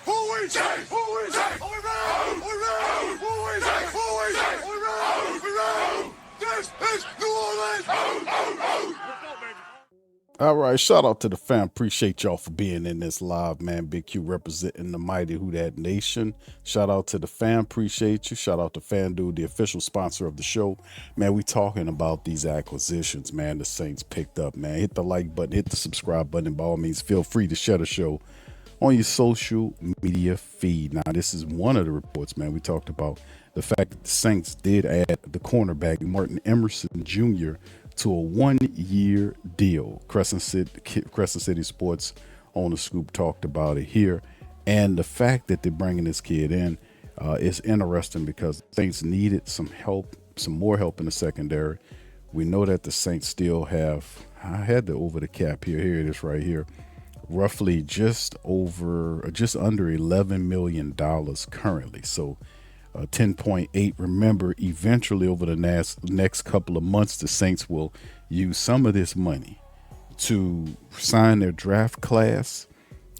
This is New Orleans. All right, shout out to the fam. Appreciate y'all for being in this live, man. Big Q representing the mighty Who Dat Nation. Shout out to the fam. Appreciate you. Shout out to FanDuel, the official sponsor of the show. Man, we talking about these acquisitions, man. The Saints picked up, man. Hit the like button, hit the subscribe button. By all means, feel free to share the show on your social media feed. Now, this is one of the reports, man. We talked about the fact that the Saints did add the cornerback Martin Emerson Jr. to a 1-year deal. Crescent City Sports on the Scoop talked about it here. And the fact that they're bringing this kid in is interesting because the Saints needed some help, some more help in the secondary. We know that the Saints still have, I had the over the cap here. Here it is right here. Roughly just under $11 million currently. So 10.8. Remember, eventually over the next couple of months, the Saints will use some of this money to sign their draft class,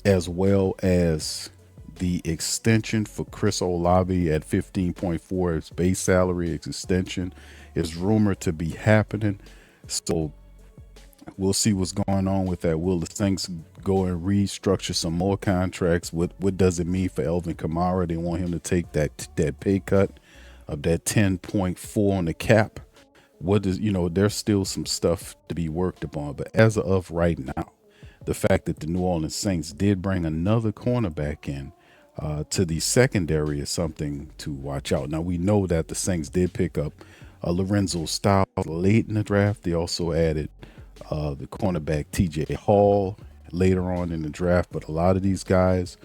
as well as the extension for Chris Olave at 15.4. His base salary extension is rumored to be happening. So we'll see what's going on with that. Will the Saints go and restructure some more contracts? What does it mean for Elvin Kamara? They want him to take that pay cut of that 10.4 on the cap. What does, there's still some stuff to be worked upon. But as of right now, the fact that the New Orleans Saints did bring another cornerback in to the secondary is something to watch out. Now, we know that the Saints did pick up Lorenzo Styles late in the draft. They also added the cornerback TJ Hall later on in the draft, but a lot of these guys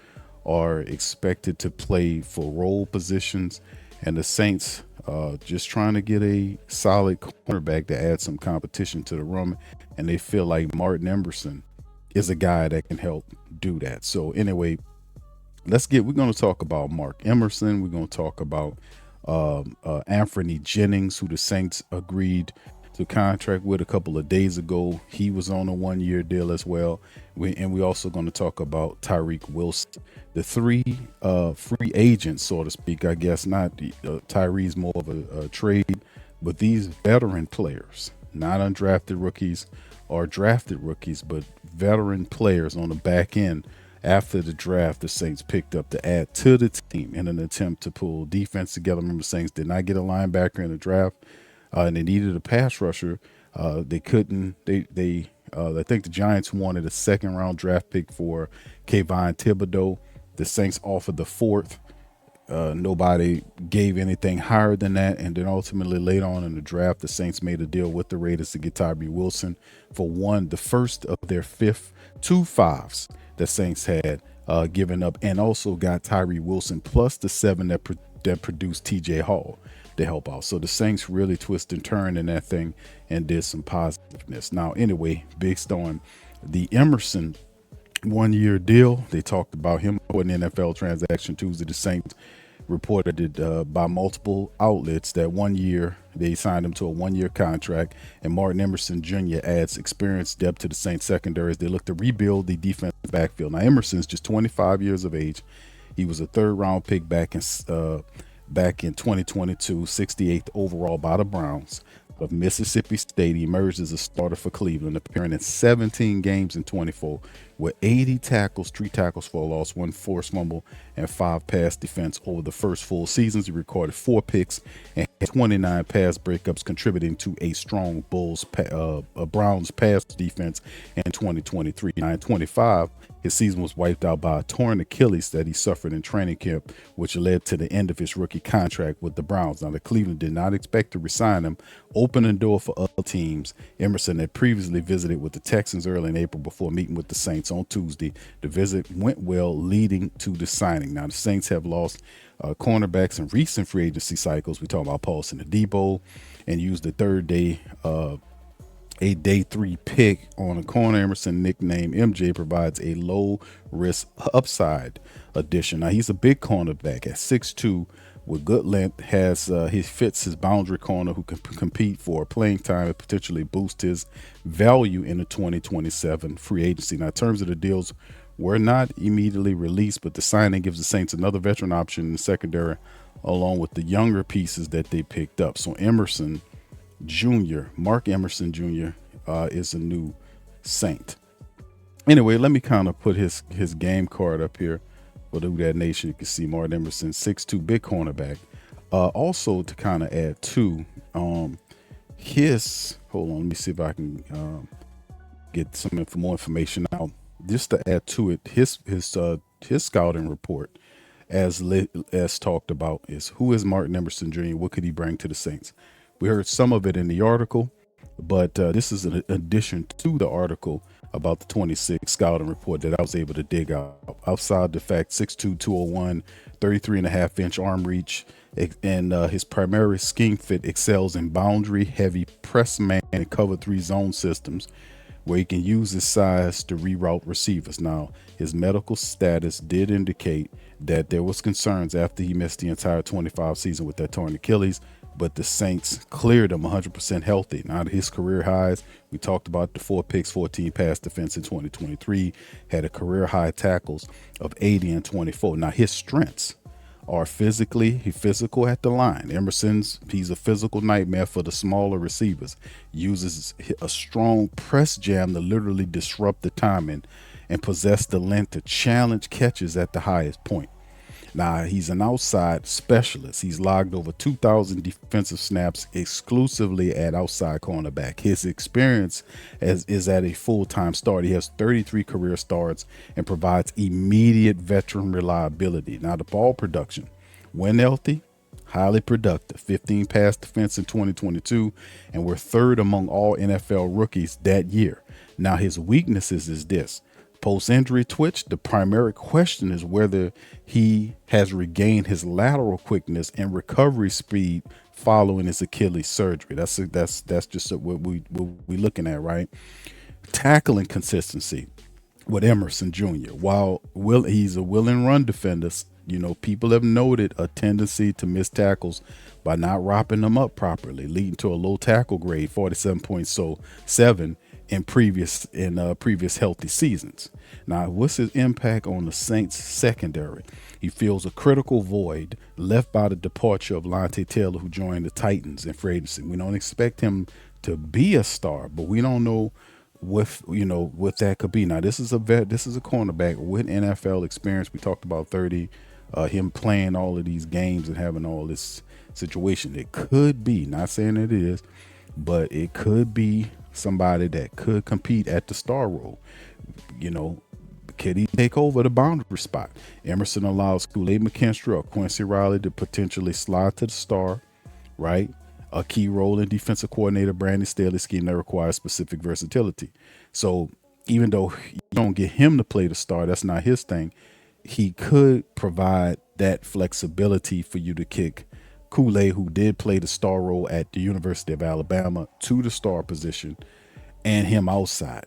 are expected to play for role positions, and the Saints just trying to get a solid cornerback to add some competition to the room, and they feel like Martin Emerson is a guy that can help do that. So anyway, we're going to talk about Mark Emerson. We're going to talk about Anfernee Jennings, who the Saints agreed to contract with a couple of days ago. He was on a 1-year deal as well. We're also going to talk about Tyree Wilson. The three free agents, so to speak, I guess not. Tyree's more of a trade, but these veteran players, not undrafted rookies or drafted rookies, but veteran players on the back end after the draft, the Saints picked up to add to the team in an attempt to pull defense together. Remember, the Saints did not get a linebacker in the draft. And they needed a pass rusher. They couldn't. I think the Giants wanted a second-round draft pick for Kayvon Thibodeau. The Saints offered the fourth. Nobody gave anything higher than that. And then ultimately, later on in the draft, the Saints made a deal with the Raiders to get Tyree Wilson for the first of their two fives the Saints had given up, and also got Tyree Wilson plus the 7 that produced TJ Hall to help out. So the Saints really twisted and turned in that thing and did some positiveness. Now, anyway, based on the Emerson 1-year deal, they talked about him in the NFL Transaction Tuesday. The Saints reported it by multiple outlets that 1 year they signed him to a 1-year contract, and Martin Emerson Jr. adds experience, depth to the Saints secondary as they look to rebuild the defensive backfield. Now, Emerson's just 25 years of age. He was a 3rd-round pick back in 2022, 68th overall by the Browns of Mississippi State. He emerged as a starter for Cleveland, appearing in 17 games in 24 with 80 tackles, 3 tackles for a loss, 1 forced fumble, and 5 pass defense over the first full seasons. He recorded 4 picks and 29 pass breakups, contributing to a strong Browns pass defense in 2023. Now, in 25, his season was wiped out by a torn Achilles that he suffered in training camp, which led to the end of his rookie contract with the Browns. Now, the Cleveland did not expect to resign him, opening the door for other teams. Emerson had previously visited with the Texans early in April before meeting with the Saints on Tuesday. The visit went well, leading to the signing. Now, the Saints have lost cornerbacks in recent free agency cycles. We talk about Paulson Adebo, and used the third day a day 3 pick on a corner. Emerson, nicknamed MJ, provides a low risk upside addition. Now, he's a big cornerback at 6'2", with good length. He fits his boundary corner who can compete for playing time and potentially boost his value in the 2027 free agency. Now, in terms of the deal's were not immediately released, but the signing gives the Saints another veteran option in the secondary, along with the younger pieces that they picked up. So Emerson Jr., Mark Emerson Jr., is a new Saint. Anyway, let me kind of put his game card up here for the Who Dat Nation. You can see Martin Emerson, 6'2", big cornerback. Also, to kind of add to hold on, let me see if I can get some more information out. Just to add to it, his scouting report, as talked about, is who is Martin Emerson Jr., what could he bring to the Saints? We heard some of it in the article, but this is an addition to the article about the 26 scouting report that I was able to dig out. Outside the fact, 6'2", 201, 33.5-inch arm reach, and his primary scheme fit excels in boundary-heavy press man and cover 3 zone systems, where he can use his size to reroute receivers. Now, his medical status did indicate that there was concerns after he missed the entire 25 season with that torn Achilles, but the Saints cleared him 100% healthy. Now, his career highs, we talked about the 4 picks, 14 pass defense in 2023, had a career high tackles of 80 and 24. Now, his strengths are he's physical at the line. He's a physical nightmare for the smaller receivers. Uses a strong press jam to literally disrupt the timing and possess the length to challenge catches at the highest point. Now, he's an outside specialist. He's logged over 2,000 defensive snaps exclusively at outside cornerback. His experience is at a full-time start. He has 33 career starts and provides immediate veteran reliability. Now, the ball production, when healthy, highly productive. 15 pass defense in 2022, and we're third among all NFL rookies that year. Now, his weaknesses is this. Post-injury twitch, the primary question is whether he has regained his lateral quickness and recovery speed following his Achilles surgery. That's just what we're looking at, right? Tackling consistency with Emerson Jr. While he's a willing run defender, people have noted a tendency to miss tackles by not wrapping them up properly, leading to a low tackle grade, 47.7 in previous healthy seasons. Now, what's his impact on the Saints secondary? He fills a critical void left by the departure of Lante Taylor, who joined the Titans in free agency. We don't expect him to be a star, but we don't know what that could be. Now, this is a cornerback with NFL experience. We talked about 30, him playing all of these games and having all this situation. It could be, not saying it is, but it could be somebody that could compete at the star role. Could he take over the boundary spot? Emerson allows Kool-Aid McKinstry or Quincy Riley to potentially slide to the star, right? A key role in defensive coordinator Brandon Staley's scheme that requires specific versatility. So even though you don't get him to play the star, that's not his thing. He could provide that flexibility for you to kick Kool-Aid, who did play the star role at the University of Alabama, to the star position, and him outside.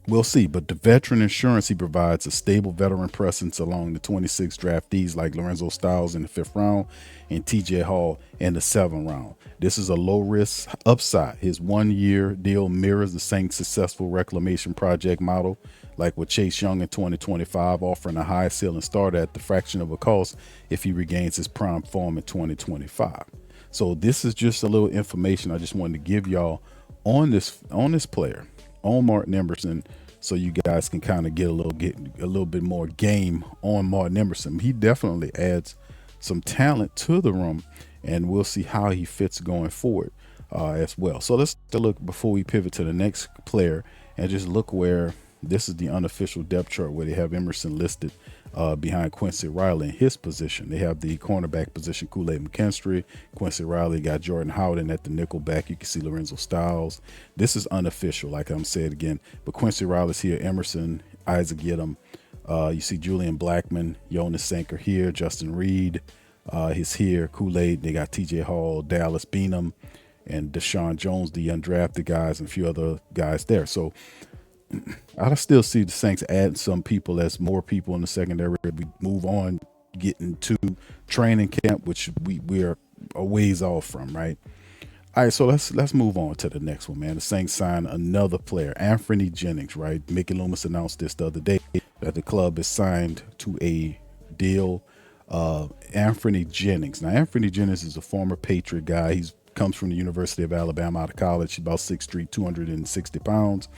We'll see, but the veteran insurance he provides a stable veteran presence along the 26 draftees like Lorenzo Styles in the 5th round and TJ Hall in the 7th round. This is a low-risk upside. His 1-year deal mirrors the Saints' successful reclamation project model, like with Chase Young in 2025, offering a high ceiling start at the fraction of a cost if he regains his prime form in 2025. So this is just a little information I just wanted to give y'all on this player, on Martin Emerson, so you guys can kind of get a little bit more game on Martin Emerson. He definitely adds some talent to the room, and we'll see how he fits going forward as well. So let's take a look before we pivot to the next player and just look where this is the unofficial depth chart where they have Emerson listed behind Quincy Riley in his position. They have the cornerback position, Kool-Aid McKinstry. Quincy Riley got Jordan Howden at the nickel back. You can see Lorenzo Styles. This is unofficial, like I'm saying again, but Quincy Riley's here. Emerson, Isaac Yiadom. You see Julian Blackman, Jonas Sanker here. Justin Reid is here. Kool-Aid. They got TJ Hall, Dallas Beanham, and Deshaun Jones, the undrafted guys, and a few other guys there. So I still see the Saints adding some people as more people in the secondary. We move on, getting to training camp, which we are a ways off from, right? All right, so let's move on to the next one, man. The Saints signed another player, Anfernee Jennings, right? Mickey Loomis announced this the other day. that the club is signed to a deal. Anfernee Jennings. Now, Anfernee Jennings is a former Patriot guy. He's comes from the University of Alabama out of college. He's about 6'3", 260 pounds.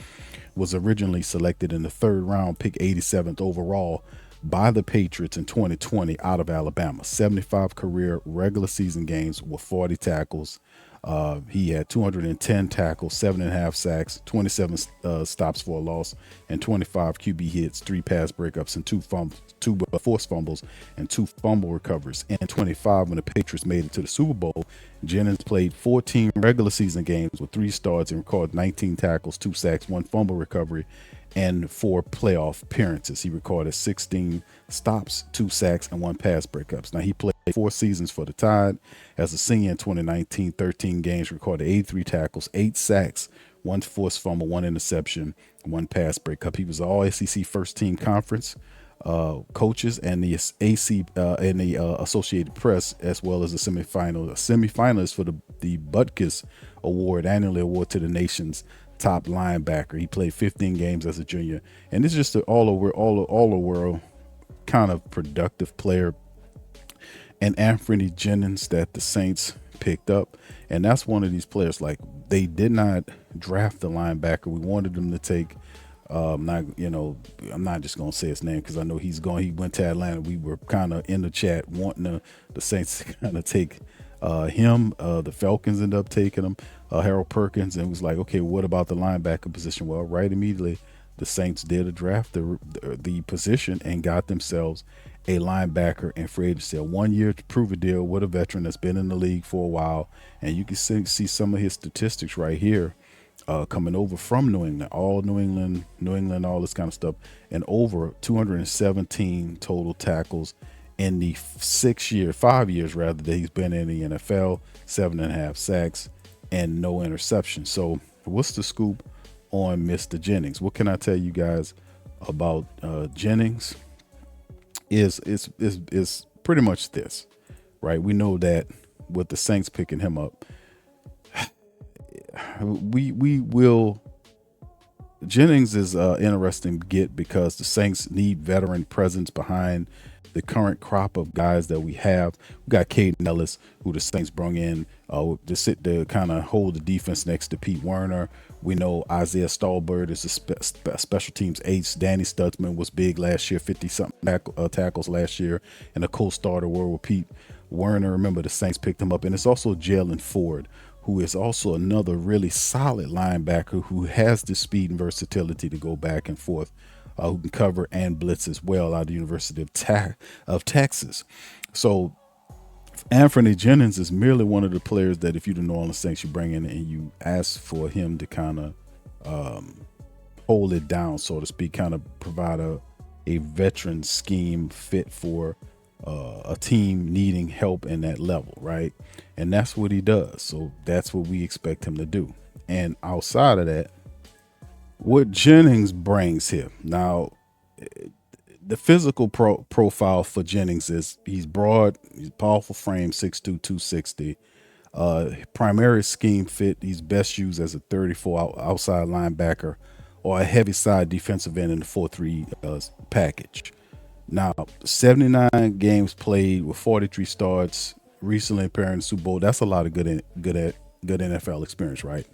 Was originally selected in the third round, pick 87th overall by the Patriots in 2020 out of Alabama. 75 career regular season games with 40 tackles. He had 210 tackles, 7.5 sacks, 27 stops for a loss, and 25 QB hits, 3 pass breakups, and 2 forced fumbles, and 2 fumble recoveries. In 25, when the Patriots made it to the Super Bowl, Jennings played 14 regular season games with 3 starts and recorded 19 tackles, 2 sacks, 1 fumble recovery, and 4 playoff appearances. He recorded 16 stops, 2 sacks, and 1 pass breakups. Now, he played 4 seasons for the Tide. As a senior in 2019, 13 games, recorded 83 tackles, 8 sacks, 1 forced fumble, 1 interception, 1 pass breakup. He was all SEC first team conference coaches and the Associated Press, as well as a semifinalist for the Butkus Award, annually award to the nation's top linebacker. He played 15 games as a junior, and this is just an all over world kind of productive player. And Anfernee Jennings that the Saints picked up, and that's one of these players. Like, they did not draft the linebacker. We wanted them to take. I'm not just gonna say his name because I know he's going. He went to Atlanta. We were kind of in the chat wanting the Saints to kind of take him. The Falcons ended up taking him, Harold Perkins, and was like, okay, what about the linebacker position? Well, right immediately, the Saints did a draft the position and got themselves a linebacker in free agency. A 1-year prove a deal with a veteran that's been in the league for a while, and you can see some of his statistics right here. Coming over from New England, all this kind of stuff, and over 217 total tackles in the 5 years rather that he's been in the NFL, 7.5 sacks and no interception. So what's the scoop on Mr. Jennings? What can I tell you guys about Jennings? Is pretty much this, right? We know that with the Saints picking him up, we will. Jennings is interesting get because the Saints need veteran presence behind the current crop of guys that we have. We got Caden Ellis, who the Saints brung in to kind of hold the defense next to Pete Werner. We know Isaiah Stallbird is a special teams ace. Danny Stutzman was big last year, 50-something tackles last year, and a co-starter were with Pete Werner. Remember, the Saints picked him up. And it's also Jalen Ford, who is also another really solid linebacker who has the speed and versatility to go back and forth, who can cover and blitz as well, out of the University of Texas. So Anfernee Jennings is merely one of the players that if you're the New Orleans Saints, you bring in and you ask for him to kind of hold it down, so to speak, kind of provide a veteran scheme fit for a team needing help in that level, right? And that's what he does. So that's what we expect him to do. And outside of that, what Jennings brings here. Now, the physical profile for Jennings is he's broad, he's powerful frame, 6'2", 260. Primary scheme fit, he's best used as a 34 outside linebacker or a heavy side defensive end in the 4-3 package. Now, 79 games played with 43 starts, recently appearing in the Super Bowl. That's a lot of good NFL experience, right?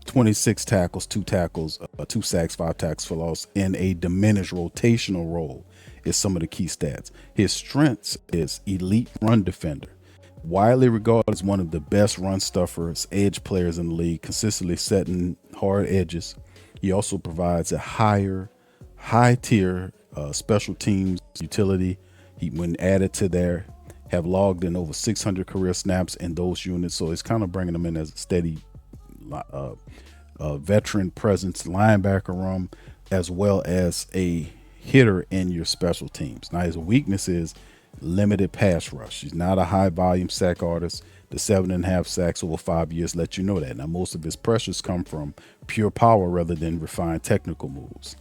26 tackles, 2 sacks, 5 tackles for loss in a diminished rotational role is some of the key stats. His strengths is elite run defender, widely regarded as one of the best run stuffers, edge players in the league, consistently setting hard edges. He also provides a high tier special teams utility. He, when added to there, have logged in over 600 career snaps in those units. So it's kind of bringing them in as a steady veteran presence, linebacker room, as well as a hitter in your special teams. Now, his weakness is limited pass rush. He's not a high volume sack artist. The 7.5 sacks over 5 years let you know that. Now, most of his pressures come from pure power rather than refined technical moves.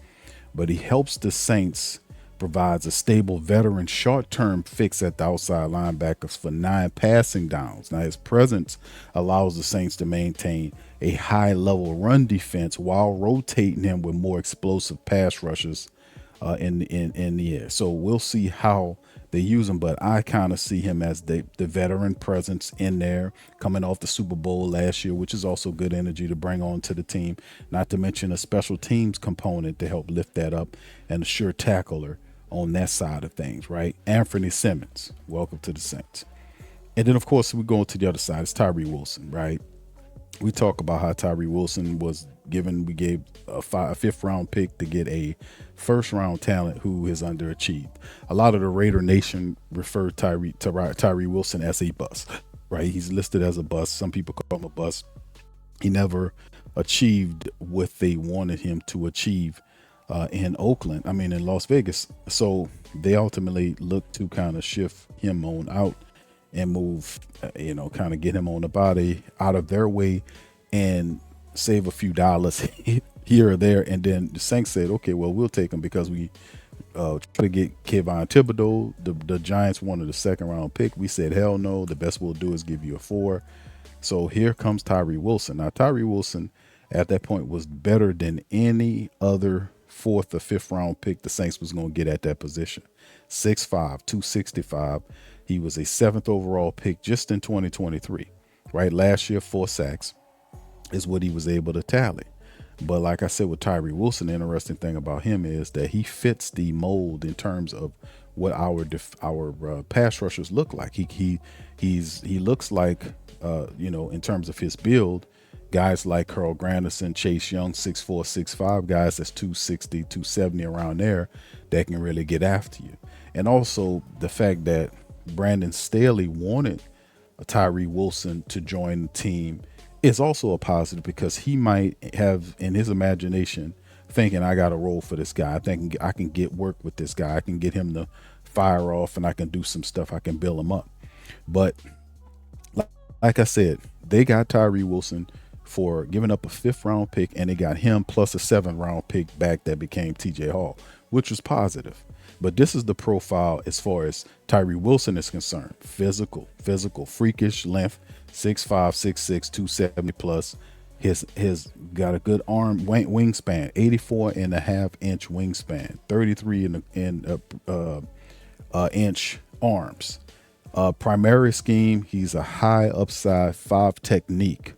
But he helps the Saints, provides a stable veteran short-term fix at the outside linebackers for 9 passing downs. Now, his presence allows the Saints to maintain a high-level run defense while rotating him with more explosive pass rushers in the air. So we'll see how they use him, but I kind of see him as the veteran presence in there, coming off the Super Bowl last year, which is also good energy to bring on to the team. Not to mention a special teams component to help lift that up, and a sure tackler on that side of things, right? Anfernee Simmons, welcome to the Saints. And then, of course, we go to the other side. It's Tyree Wilson, right? We talk about how Tyree Wilson was given, we gave a fifth round pick to get a first round talent who has underachieved. A lot of the Raider Nation refer Tyree Wilson as a bust, right? He's listed as a bust. Some people call him a bust. He never achieved what they wanted him to achieve in Las Vegas. So they ultimately looked to kind of shift him on out and move, kind of get him on the body out of their way and save a few dollars here or there. And then the Saints said, okay, well, we'll take him because we try to get Kayvon Thibodeau. The Giants wanted a second round pick. We said, hell no, the best we'll do is give you a 4. So here comes Tyree Wilson. Now, Tyree Wilson at that point was better than any other 4th or 5th round pick the Saints was going to get at that position. 6'5", 265. He was a 7th overall pick just in 2023, right? Last year, 4 sacks is what he was able to tally. But like I said, with Tyree Wilson, the interesting thing about him is that he fits the mold in terms of what our pass rushers look like. He looks like, in terms of his build, guys like Carl Granderson, Chase Young, 6'4", 6'5", guys that's 260, 270 around there that can really get after you. And also the fact that Brandon Staley wanted Tyree Wilson to join the team is also a positive, because he might have in his imagination thinking, I got a role for this guy. I think I can get work with this guy. I can get him to fire off and I can do some stuff. I can build him up. But like I said, they got Tyree Wilson for giving up a 5th round pick, and they got him plus a 7th round pick back that became TJ Hall, which was positive. But this is the profile as far as Tyree Wilson is concerned. Physical, freakish length, 6'5", 6'6", 270 plus. His got a good arm wingspan, 84.5-inch wingspan, 33 inch arms. Primary scheme, he's a high upside 5 technique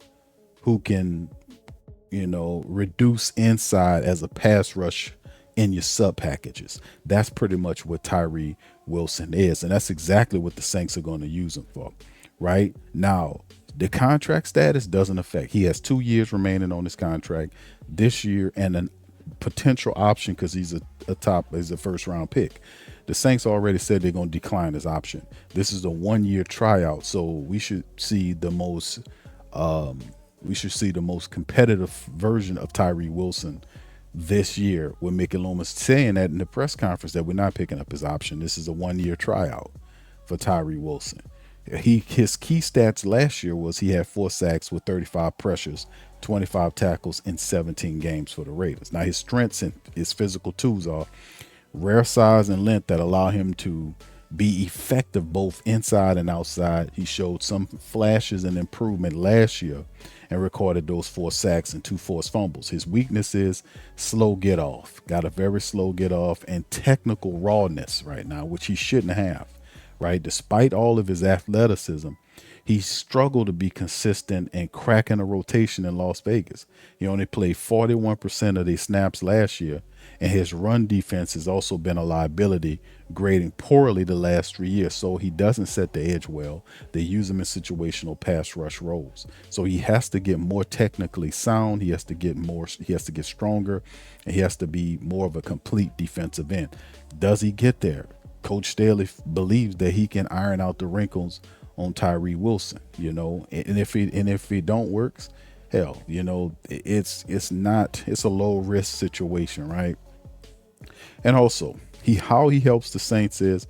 who can, reduce inside as a pass rush in your sub packages. That's pretty much what Tyree Wilson is. And that's exactly what the Saints are going to use him for. Right now, the contract status doesn't affect. He has 2 years remaining on his contract this year and a potential option because he's a first round pick. The Saints already said they're going to decline his option. This is a 1-year tryout. So we should see the most competitive version of Tyree Wilson this year, with Mickey Loomis saying that in the press conference that we're not picking up his option. This is a 1-year tryout for Tyree Wilson. His key stats last year was he had 4 sacks with 35 pressures, 25 tackles in 17 games for the Raiders. Now his strengths and his physical tools are rare size and length that allow him to be effective both inside and outside. He showed some flashes and improvement last year and recorded those 4 sacks and 2 forced fumbles. His weakness is slow get off. Got a very slow get off and technical rawness right now, which he shouldn't have, right? Despite all of his athleticism, he struggled to be consistent and cracking a rotation in Las Vegas. He only played 41% of the snaps last year, and his run defense has also been a liability, grading poorly the last 3 years. So he doesn't set the edge well. They use him in situational pass rush roles. So he has to get more technically sound. He has to get stronger, and he has to be more of a complete defensive end. Does he get there? Coach Staley believes that he can iron out the wrinkles on Tyree Wilson, and if it don't works, hell, it's a low risk situation, right? And also how he helps the Saints is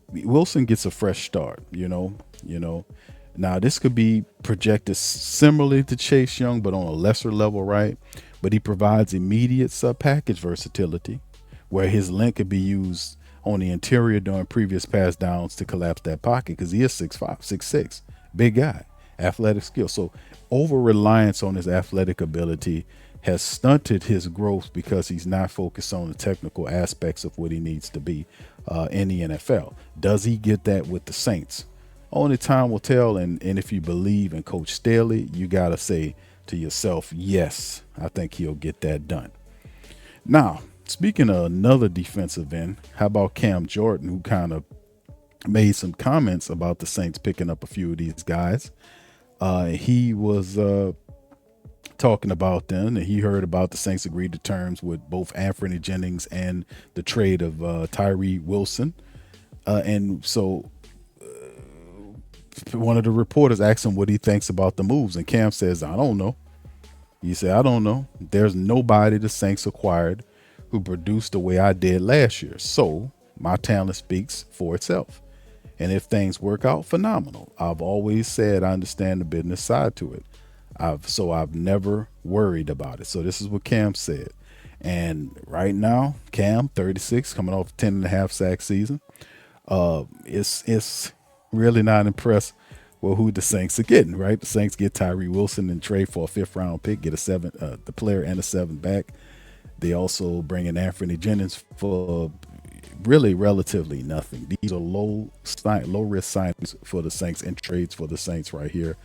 Wilson gets a fresh start, Now this could be projected similarly to Chase Young, but on a lesser level, right? But he provides immediate sub package versatility, where his length could be used on the interior during previous pass downs to collapse that pocket, because he is 6'5", 6'6", big guy, athletic skill. So over reliance on his athletic ability has stunted his growth because he's not focused on the technical aspects of what he needs to be in the NFL. Does he get that with the Saints? Only time will tell. And if you believe in Coach Staley, you got to say to yourself, yes, I think he'll get that done. Now, speaking of another defensive end, how about Cam Jordan, who kind of made some comments about the Saints picking up a few of these guys. He was talking about them, and he heard about the Saints agreed to terms with both Anfernee Jennings and the trade of Tyree Wilson. And so one of the reporters asked him what he thinks about the moves, and Cam says, I don't know. He said, I don't know. There's nobody the Saints acquired who produced the way I did last year. So my talent speaks for itself. And if things work out, phenomenal. I've always said I understand the business side to it. I've never worried about it. So this is what Cam said. And right now, Cam, 36, coming off 10.5 sack season, it's really not impressed with who the Saints are getting, right? The Saints get Tyree Wilson and trade for a 5th-round pick, get the player and a 7 back. They also bring in Anfernee Jennings for really relatively nothing. These are low risk signings for the Saints and trades for the Saints right here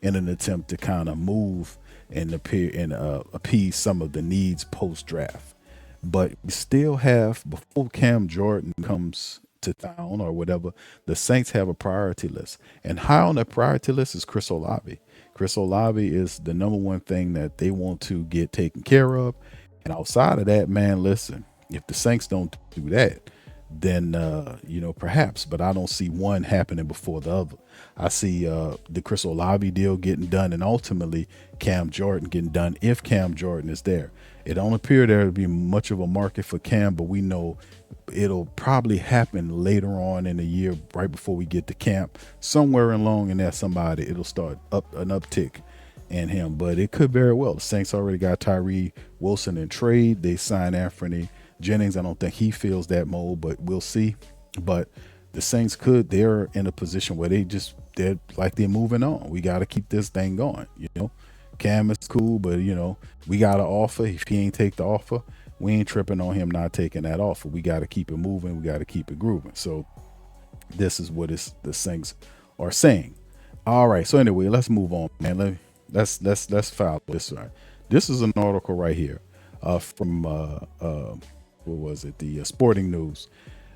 in an attempt to kind of move and appease some of the needs post-draft. But we still have, before Cam Jordan comes to town or whatever, the Saints have a priority list. And high on that priority list is Chris Olave. Chris Olave is the number one thing that they want to get taken care of. And outside of that, man, listen, if the Saints don't do that, then, perhaps, but I don't see one happening before the other. I see the Chris Olave deal getting done and ultimately Cam Jordan getting done if Cam Jordan is there. It don't appear there to be much of a market for Cam, but we know it'll probably happen later on in the year, right before we get to camp. Somewhere along in there, it'll start an uptick in him, but it could very well. The Saints already got Tyree Wilson in trade. They signed Anfernee Jennings. I don't think he feels that mold, but we'll see. But the Saints they're in a position where they're moving on. We got to keep this thing going. Cam is cool, but we got to offer. If he ain't take the offer, we ain't tripping on him not taking that offer. We got to keep it moving. We got to keep it grooving. So this is what the Saints are saying. All right. So anyway, let's move on, man. Let's follow this. Right. This is an article right here from what was it? The Sporting News.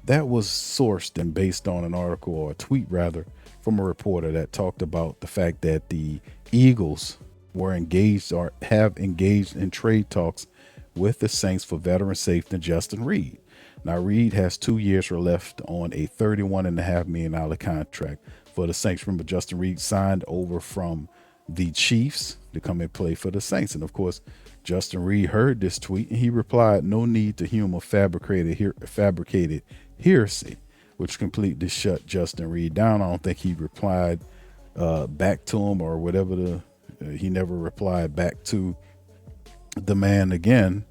That was sourced and based on an article, or a tweet rather, from a reporter that talked about the fact that the Eagles were engaged or have engaged in trade talks with the Saints for veteran safety Justin Reid. Now, Reid has 2 years left on a $31.5 million contract for the Saints. Remember, Justin Reid signed over from the Chiefs to come and play for the Saints. And of course, Justin Reid heard this tweet and he replied, "No need to humor fabricated hearsay," which completely shut Justin Reid down. I don't think he replied back to him or whatever. He never replied back to the man again.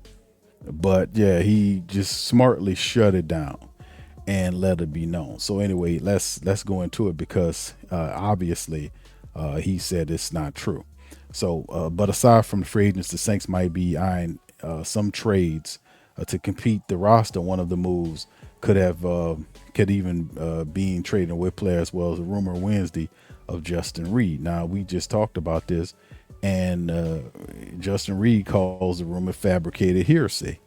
But yeah, he just smartly shut it down and let it be known. So anyway, let's go into it because obviously he said it's not true. So, but aside from the free agents, the Saints might be eyeing some trades to complete the roster. One of the moves could even being trading away players, as well as a rumor Wednesday of Justin Reid. Now, we just talked about this, and Justin Reid calls the rumor fabricated hearsay.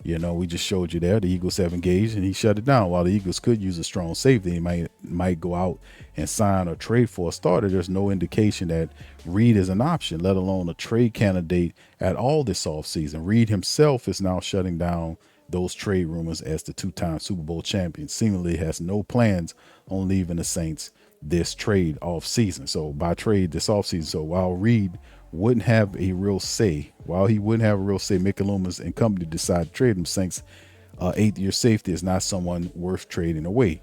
We just showed you there. The Eagles have engaged, and he shut it down. While the Eagles could use a strong safety, he might go out and sign or trade for a starter. There's no indication that Reid is an option, let alone a trade candidate at all this offseason. Reid himself is now shutting down those trade rumors as the 2-time Super Bowl champion seemingly has no plans on leaving the Saints this trade offseason. So by trade this offseason. So while Reid wouldn't have a real say, Mick Loomis and company decide to trade him. Saints 8th-year safety is not someone worth trading away.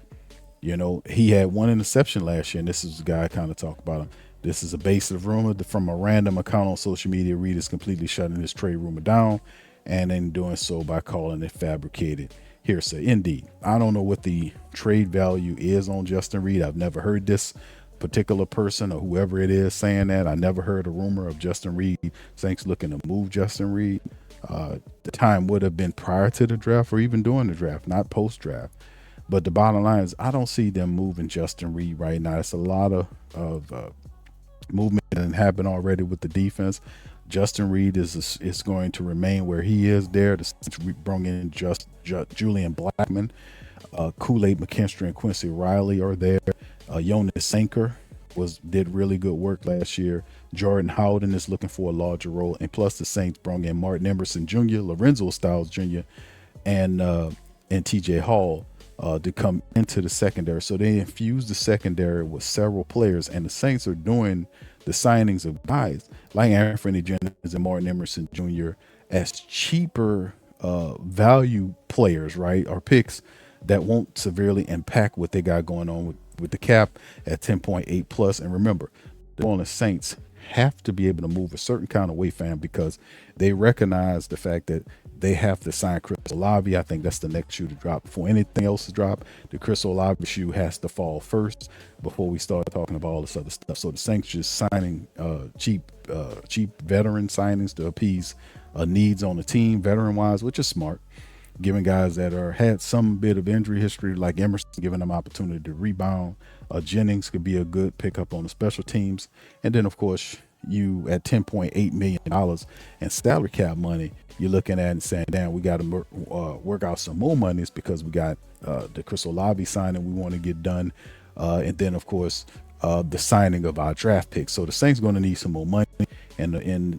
He had 1 interception last year, and this is the guy I kind of talk about him. This is a base of rumor from a random account on social media. Reid is completely shutting this trade rumor down, and in doing so by calling it fabricated hearsay. Indeed, I don't know what the trade value is on Justin Reid. I've never heard this particular person or whoever it is saying that. I never heard a rumor of Justin Reid, Saints looking to move Justin Reid. The time would have been prior to the draft or even during the draft, not post-draft. But the bottom line is I don't see them moving Justin Reid right now. It's a lot of movement that happened already with the defense. Justin Reid is going to remain where he is there. The Saints brought in Julian Blackman, Kool-Aid McKinstry and Quincy Riley are there. Jonas Sanker did really good work last year. Jordan Howden is looking for a larger role, and plus the Saints brought in Martin Emerson Jr., Lorenzo Styles Jr., and TJ Hall to come into the secondary. So they infused the secondary with several players, and the Saints are doing the signings of guys like Anfernee Jennings and Martin Emerson Jr. as cheaper value players, right, or picks that won't severely impact what they got going on with the cap at 10.8 plus. And remember, the Saints have to be able to move a certain kind of way, fam, because they recognize the fact that they have to sign Chris Olave. I think that's the next shoe to drop. Before anything else to drop, the Chris Olave shoe has to fall first before we start talking about all this other stuff. So the Saints just signing cheap veteran signings to appease needs on the team, veteran-wise, which is smart, giving guys that had some bit of injury history like Emerson, giving them opportunity to rebound. Jennings could be a good pickup on the special teams. And then, of course, you at $10.8 million in salary cap money, you're looking at and saying, damn, we got to work out some more monies because we got the Chris Olave signing we want to get done. And then, of course, the signing of our draft picks. So the Saints going to need some more money. And in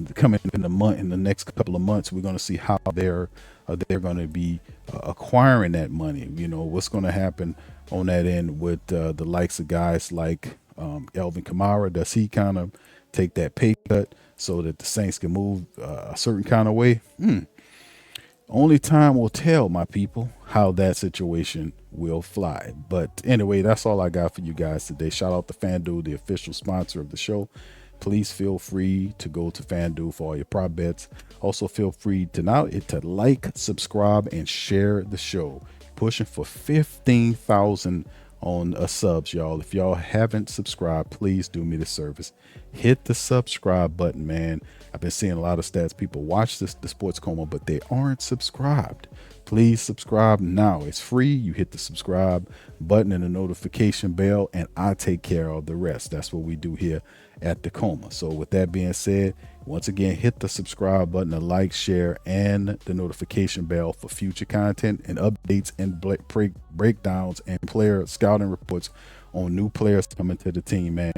the next couple of months, we're going to see how they're going to be acquiring that money. You know, what's going to happen on that end with the likes of guys like Elvin Kamara. Does he kind of take that pay cut so that the Saints can move a certain kind of way? Only time will tell, my people, how that situation will fly. But anyway, that's all I got for you guys today. Shout out to FanDuel, the official sponsor of the show. Please feel free to go to FanDuel for all your prop bets. Also, feel free to like, subscribe, and share the show. Pushing for 15,000 on subs, y'all. If y'all haven't subscribed, please do me the service. Hit the subscribe button, man. I've been seeing a lot of stats. People watch the Sports Coma, but they aren't subscribed. Please subscribe now. It's free. You hit the subscribe button and the notification bell, and I take care of the rest. That's what we do here at the Coma. So with that being said, once again, hit the subscribe button, the like, share, and the notification bell for future content and updates and breakdowns and player scouting reports on new players coming to the team, man.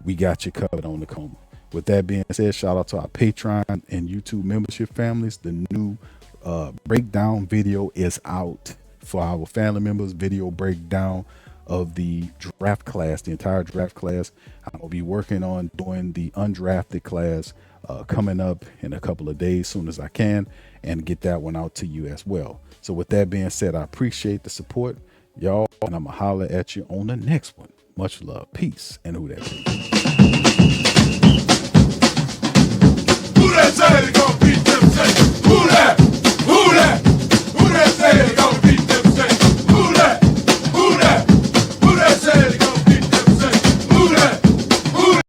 We got you covered on the Coma. With that being said, shout out to our Patreon and YouTube membership families. The new breakdown video is out for our family members. Video breakdown of the draft class, the entire draft class. I'll be working on doing the undrafted class coming up in a couple of days, soon as I can, and get that one out to you as well. So with that being said, I appreciate the support, y'all, and I'm gonna holler at you on the next one. Much love, peace, and who that? Who that say they gonna beat them Saints? Who that? Who that? Who that say they gonna beat them Saints? Who that? Who that? Who that say they gonna beat them Saints? Who that? Who that?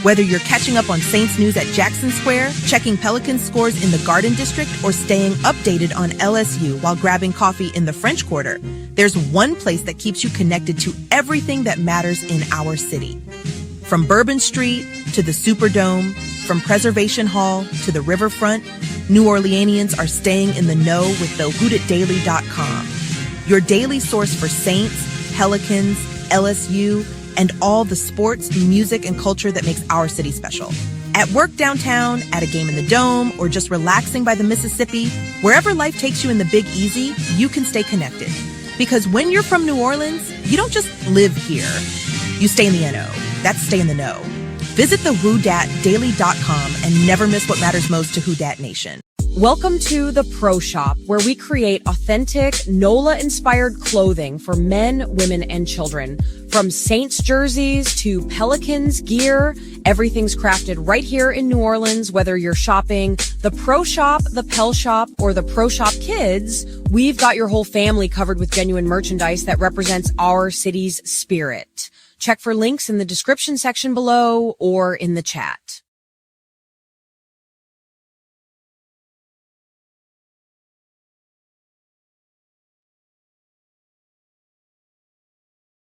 Whether you're catching up on Saints news at Jackson Square, checking Pelicans scores in the Garden District, or staying updated on LSU while grabbing coffee in the French Quarter, there's one place that keeps you connected to everything that matters in our city. From Bourbon Street to the Superdome, from Preservation Hall to the Riverfront, New Orleanians are staying in the know with the WhoDatDaily.com, your daily source for Saints, Pelicans, LSU, and all the sports, music, and culture that makes our city special. At work downtown, at a game in the Dome, or just relaxing by the Mississippi, wherever life takes you in the Big Easy, you can stay connected. Because when you're from New Orleans, you don't just live here. You stay in the NO. That's stay in the know. Visit the WhoDatDaily.com and never miss what matters most to Who Dat Nation. Welcome to the Pro Shop, where we create authentic NOLA-inspired clothing for men, women, and children. From Saints jerseys to Pelicans gear, everything's crafted right here in New Orleans. Whether you're shopping the Pro Shop, the Pel Shop, or the Pro Shop Kids, we've got your whole family covered with genuine merchandise that represents our city's spirit. Check for links in the description section below or in the chat.